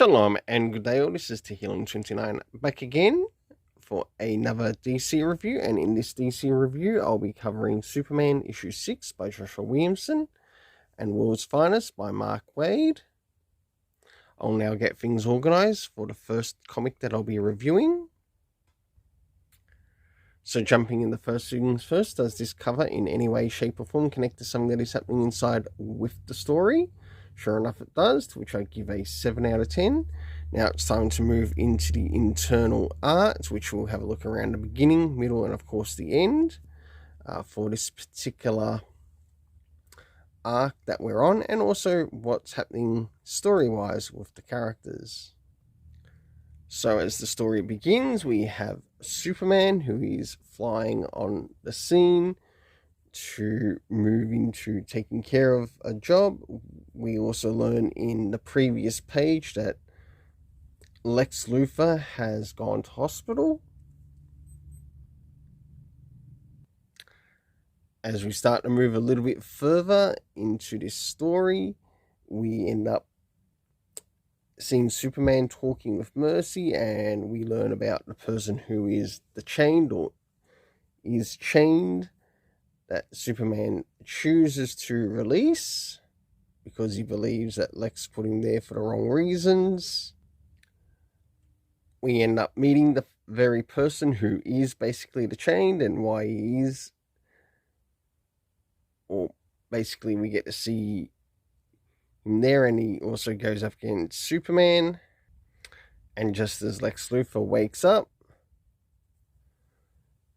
Shalom and good day all, this is Tehillim29 back again for another DC review, and in this DC review I'll be covering Superman issue 6 by Joshua Williamson and World's Finest by Mark Waid. I'll now get things organised for the first comic that I'll be reviewing. So jumping in the first things first, does this cover in any way, shape or form connect to something that is happening inside with the story? Sure enough it does, to which I give a 7 out of 10. Now it's time to move into the internal art, which we'll have a look around the beginning, middle and of course the end for this particular arc that we're on, and also what's happening story-wise with the characters. So as the story begins, we have Superman, who is flying on the scene to move into taking care of a job. We also learn in the previous page that Lex Luthor has gone to hospital. As we start to move a little bit further into this story, we end up seeing Superman talking with Mercy, and we learn about the person who is the chained or is chained that Superman chooses to release because he believes that Lex put him there for the wrong reasons. We end up meeting the very person who is basically the chained and why he is, or basically we get to see him there, and he also goes up against Superman. And just as Lex Luthor wakes up,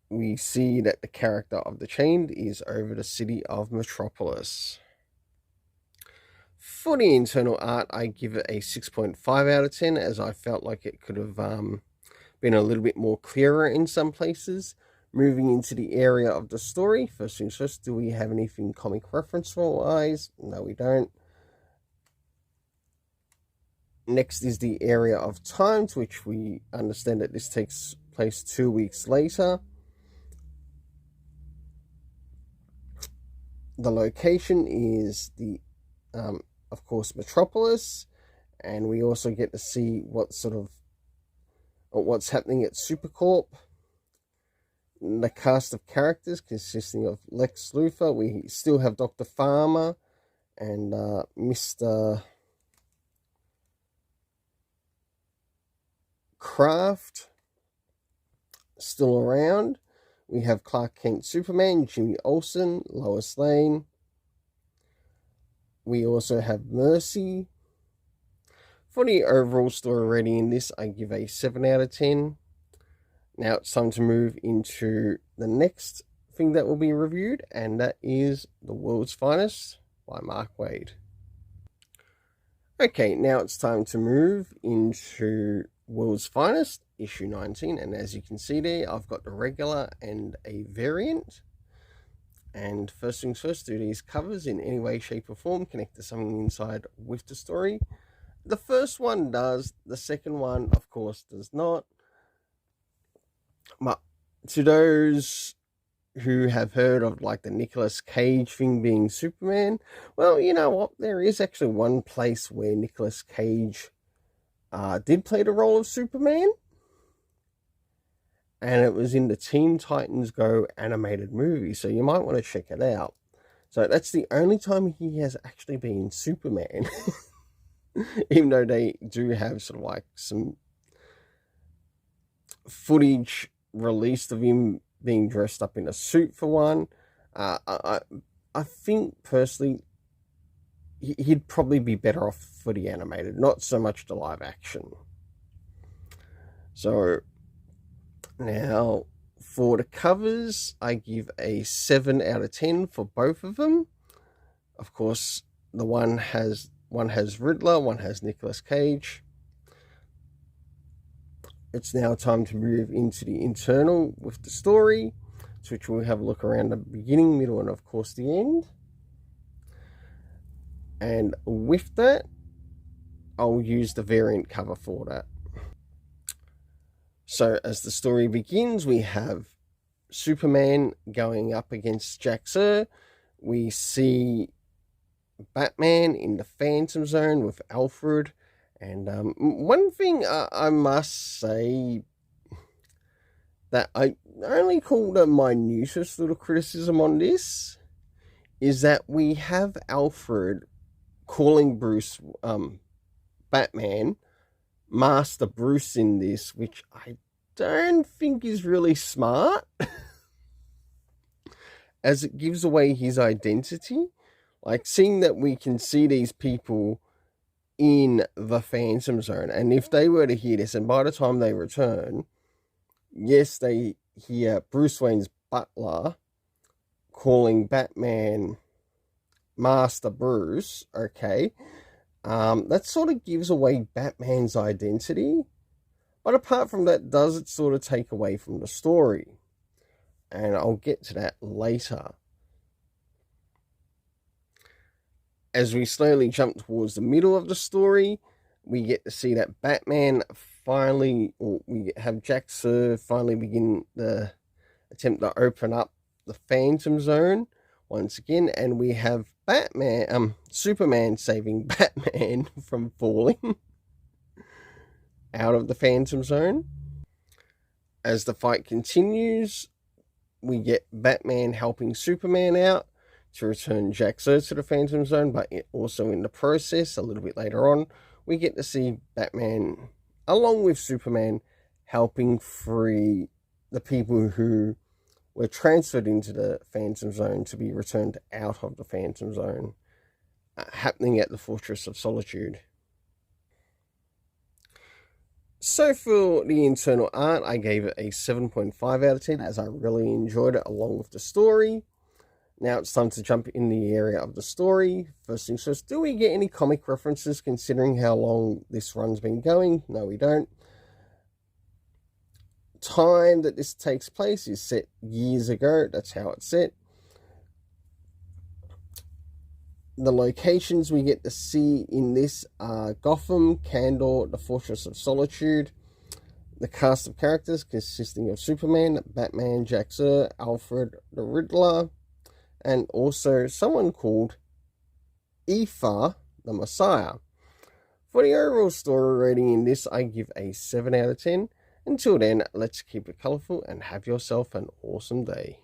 we see that the character of the Chained is over the city of Metropolis. For the internal art, I give it a 6.5 out of 10, as I felt like it could have been a little bit more clearer in some places. Moving into the area of the story, first things first, do we have anything comic reference-wise? No, we don't. Next is the area of time, to which we understand that this takes place 2 weeks later. The location is the, of course, Metropolis, and we also get to see what's happening at Supercorp. The cast of characters consisting of Lex Luthor, we still have Dr. Farmer and Mr. Kraft still around. We have Clark Kent Superman, Jimmy Olsen, Lois Lane. We also have Mercy. For the overall story rating in this, I give a 7 out of 10. Now it's time to move into the next thing that will be reviewed, and that is The World's Finest by Mark Waid. Okay, now it's time to move into World's Finest, issue 19, and as you can see there, I've got the regular and a variant. And first things first, do these covers in any way, shape or form connect to something inside with the story? The first one does, the second one of course does not. But to those who have heard of like the Nicolas Cage thing being Superman, well, you know what, there is actually one place where Nicolas Cage did play the role of Superman, and it was in the Teen Titans Go animated movie, so you might want to check it out. So that's the only time he has actually been Superman, even though they do have sort of like some footage released of him being dressed up in a suit for one. I think personally he'd probably be better off for the animated, not so much the live action. So now for the covers, I give a 7 out of 10 for both of them. Of course, the one has Riddler, one has Nicolas Cage. It's now time to move into the internal with the story, to which we'll have a look around the beginning, middle, and of course the end. And with that, I'll use the variant cover for that. So as the story begins, we have Superman going up against Jax-Ur. We see Batman in the Phantom Zone with Alfred, And one thing I must say that I only call the minutest little criticism on this is that we have Alfred calling Bruce Batman Master Bruce in this, which I don't think is really smart, as it gives away his identity. Like, seeing that we can see these people in the Phantom Zone, and if they were to hear this, and by the time they return, yes, they hear Bruce Wayne's butler calling Batman Master Bruce, okay, that sort of gives away Batman's identity. But apart from that, does it sort of take away from the story? And I'll get to that later. As we slowly jump towards the middle of the story, we get to see that Batman finally, or we have Jack Sir finally begin the attempt to open up the Phantom Zone once again, and we have Superman saving Batman from falling out of the Phantom Zone. As the fight continues, we get Batman helping Superman out to return Jack Sir to the Phantom Zone, but also in the process, a little bit later on, we get to see Batman, along with Superman, helping free the people who were transferred into the Phantom Zone to be returned out of the Phantom Zone, happening at the Fortress of Solitude. So for the internal art, I gave it a 7.5 out of 10, as I really enjoyed it along with the story. Now it's time to jump in the area of the story. First things first, do we get any comic references considering how long this run's been going? No, we don't. Time that this takes place is set years ago. That's how it's set. The locations we get to see in this are Gotham, Kandor, the Fortress of Solitude. The cast of characters consisting of Superman, Batman, Jack Sir, Alfred, the Riddler, and also someone called Aether, the Messiah. For the overall story rating in this, I give a 7 out of 10. Until then, let's keep it colourful and have yourself an awesome day.